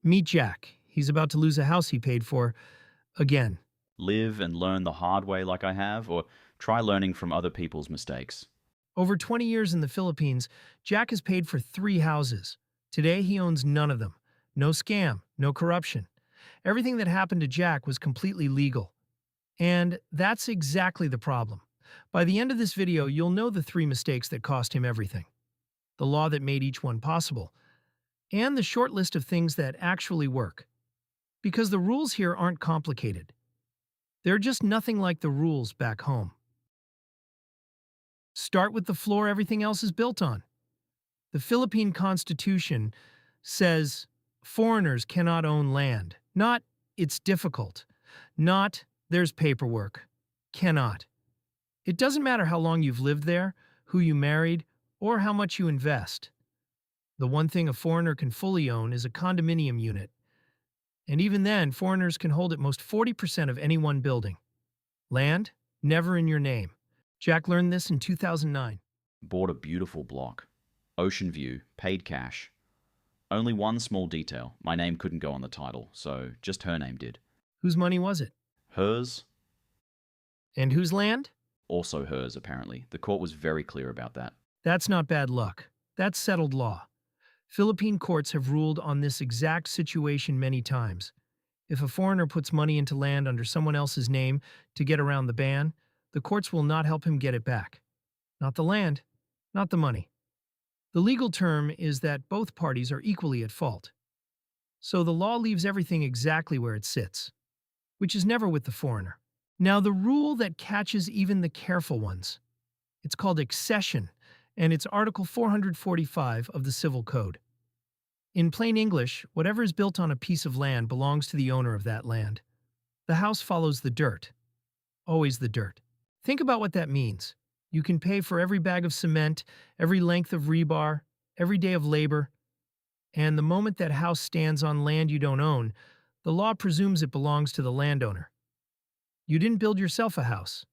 Meet Jack. He's about to lose a house he paid for again. Live and learn the hard way like I have, or try learning from other people's mistakes. Over 20 years in the Philippines, Jack has paid for 3 houses. Today, he owns none of them. No scam, no corruption. Everything that happened to Jack was completely legal. And that's exactly the problem. By the end of this video, you'll know the 3 mistakes that cost him everything, the law that made each one possible, and the short list of things that actually work. Because the rules here aren't complicated. They're just nothing like the rules back home. Start with the floor everything else is built on. The Philippine Constitution says foreigners cannot own land. Not, it's difficult. Not, there's paperwork. Cannot. It doesn't matter how long you've lived there, who you married, or how much you invest. The one thing a foreigner can fully own is a condominium unit. And even then, foreigners can hold at most 40% of any one building. Land, never in your name. Jack learned this in 2009. Bought a beautiful block. Ocean view, paid cash. Only one small detail. My name couldn't go on the title, so just her name did. Whose money was it? Hers, And whose land? also hers, apparently. The court was very clear about that. That's not bad luck. That's settled law. Philippine courts have ruled on this exact situation many times. If a foreigner puts money into land under someone else's name to get around the ban, the courts will not help him get it back. Not the land, not the money. The legal term is that both parties are equally at fault. So the law leaves everything exactly where it sits, which is never with the foreigner. Now, the rule that catches even the careful ones, it's called accession, and it's Article 445 of the Civil Code. In plain English, whatever is built on a piece of land belongs to the owner of that land. The house follows the dirt. Always the dirt. Think about what that means. You can pay for every bag of cement, every length of rebar, every day of labor, and the moment that house stands on land you don't own, the law presumes it belongs to the landowner. You didn't build yourself a house.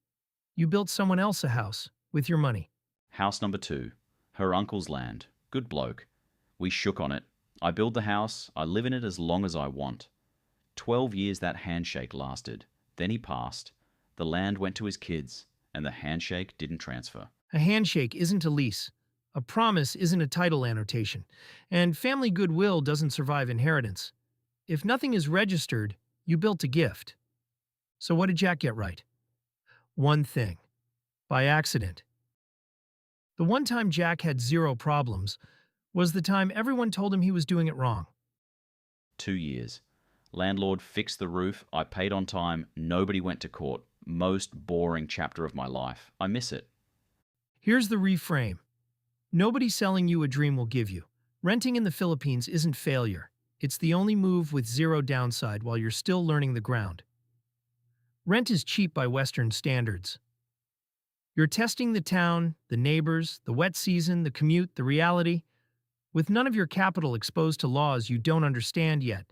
You built someone else a house with your money. House number 2. Her uncle's land. Good bloke. We shook on it. I build the house. I live in it as long as I want. 12 years that handshake lasted. Then he passed. The land went to his kids, and the handshake didn't transfer. A handshake isn't a lease. A promise isn't a title annotation. And family goodwill doesn't survive inheritance. If nothing is registered, you built a gift. So what did Jack get right? One thing. By accident. The one time Jack had 0 problems was the time everyone told him he was doing it wrong. 2 years. Landlord fixed the roof. I paid on time. Nobody went to court. Most boring chapter of my life. I miss it. Here's the reframe. Nobody selling you a dream will give you. Renting in the Philippines isn't failure. It's the only move with 0 downside while you're still learning the ground. Rent is cheap by Western standards. You're testing the town, the neighbors, the wet season, the commute, the reality, with none of your capital exposed to laws you don't understand yet.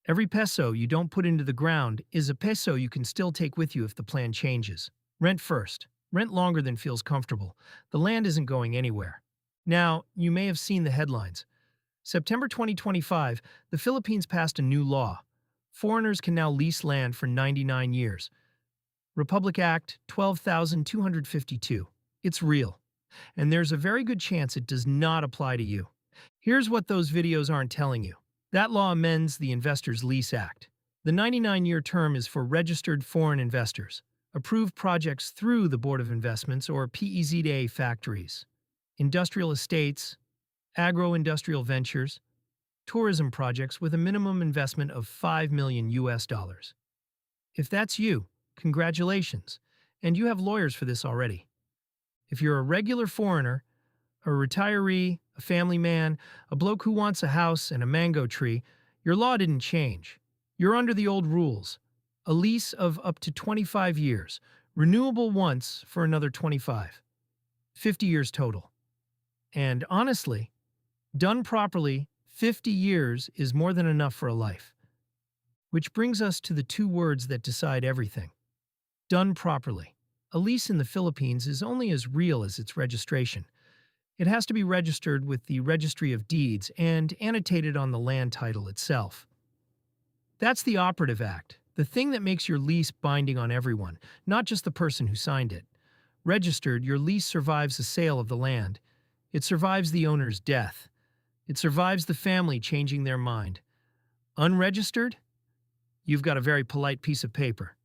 Every peso you don't put into the ground is a peso you can still take with you if the plan changes. Rent first. Rent longer than feels comfortable. The land isn't going anywhere. Now, you may have seen the headlines. September 2025, the Philippines passed a new law. Foreigners can now lease land for 99 years. Republic Act 12,252. It's real. And there's a very good chance it does not apply to you. Here's what those videos aren't telling you. That law amends the Investors Lease Act. The 99-year term is for registered foreign investors. Approved projects through the Board of Investments or PEZA factories, industrial estates, agro-industrial ventures, tourism projects with a minimum investment of $5 million US. If that's you, congratulations, and you have lawyers for this already. If you're a regular foreigner, a retiree, a family man, a bloke who wants a house and a mango tree, your law didn't change. You're under the old rules. A lease of up to 25 years, renewable once for another 25. 50 years total. And honestly, done properly, 50 years is more than enough for a life. Which brings us to the 2 words that decide everything. Done properly. A lease in the Philippines is only as real as its registration. It has to be registered with the Registry of Deeds and annotated on the land title itself. That's the operative act, the thing that makes your lease binding on everyone, not just the person who signed it. Registered, your lease survives the sale of the land. It survives the owner's death. It survives the family changing their mind. Unregistered? You've got a very polite piece of paper.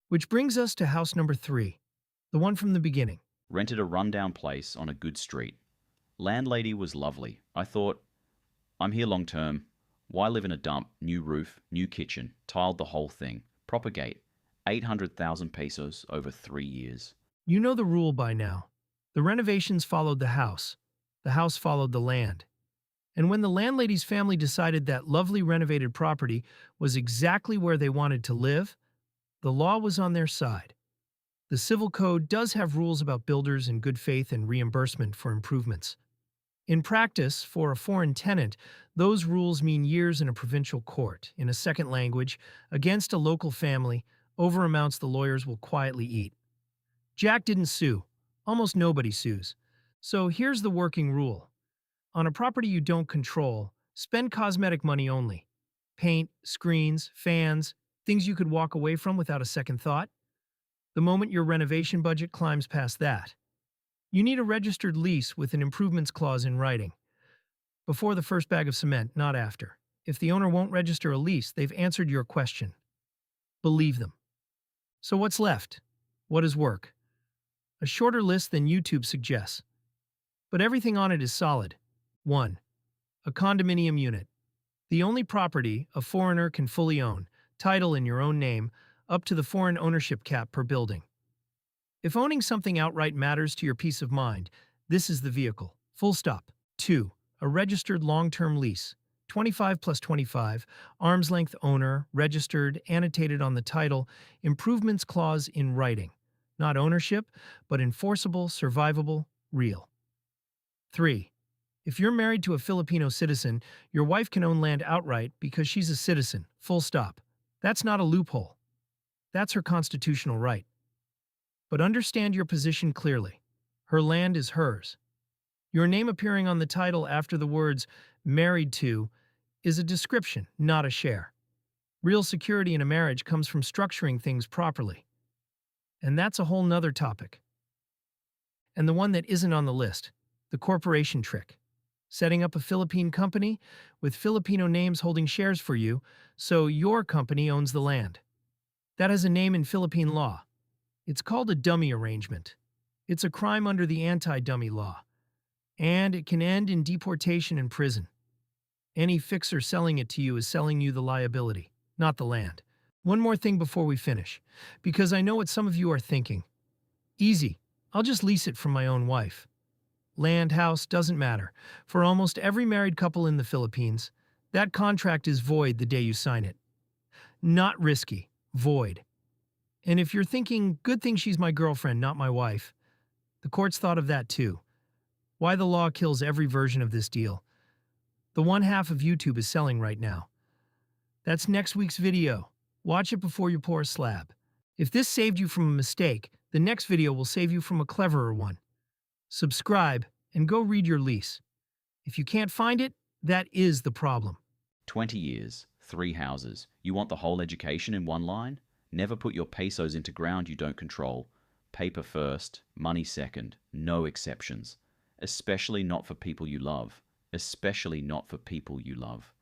Which brings us to house number 3, the one from the beginning. Rented a rundown place on a good street. Landlady was lovely. I thought, I'm here long term. Why live in a dump? New roof, new kitchen, tiled the whole thing. Proper gate. 800,000 pesos over 3 years. You know the rule by now. The renovations followed the house followed the land. And when the landlady's family decided that lovely renovated property was exactly where they wanted to live, the law was on their side. The civil code does have rules about builders and good faith and reimbursement for improvements. In practice, for a foreign tenant, those rules mean years in a provincial court, in a second language, against a local family, over amounts the lawyers will quietly eat. Jack didn't sue. Almost nobody sues. So here's the working rule. On a property you don't control, spend cosmetic money only. Paint, screens, fans, things you could walk away from without a second thought. The moment your renovation budget climbs past that, you need a registered lease with an improvements clause in writing. Before the first bag of cement, not after. If the owner won't register a lease, they've answered your question. Believe them. So what's left? What is work? A shorter list than YouTube suggests. But everything on it is solid. 1. A condominium unit. The only property a foreigner can fully own, title in your own name, up to the foreign ownership cap per building. If owning something outright matters to your peace of mind, this is the vehicle. Full stop. 2. A registered long-term lease. 25 plus 25, arm's-length owner, registered, annotated on the title, improvements clause in writing. Not ownership, but enforceable, survivable, real. 3. If you're married to a Filipino citizen, your wife can own land outright because she's a citizen. Full stop. That's not a loophole. That's her constitutional right. But understand your position clearly. Her land is hers. Your name appearing on the title after the words married to is a description, not a share. Real security in a marriage comes from structuring things properly. And that's a whole nother topic. And the one that isn't on the list, the corporation trick. Setting up a Philippine company with Filipino names holding shares for you, so your company owns the land. That has a name in Philippine law. It's called a dummy arrangement. It's a crime under the anti-dummy law. And it can end in deportation and prison. Any fixer selling it to you is selling you the liability, not the land. One more thing before we finish, because I know what some of you are thinking. Easy, I'll just lease it from my own wife. Land, house, doesn't matter. For almost every married couple in the Philippines, that contract is void the day you sign it. Not risky, void. And if you're thinking, good thing she's my girlfriend, not my wife, the courts thought of that too. Why the law kills every version of this deal. The one half of YouTube is selling right now. That's next week's video. Watch it before you pour a slab. If this saved you from a mistake, the next video will save you from a cleverer one. Subscribe and go read your lease. If you can't find it, that is the problem. 20 years, 3 houses. You want the whole education in one line? Never put your pesos into ground you don't control. Paper first, money second, no exceptions. Especially not for people you love. Especially not for people you love.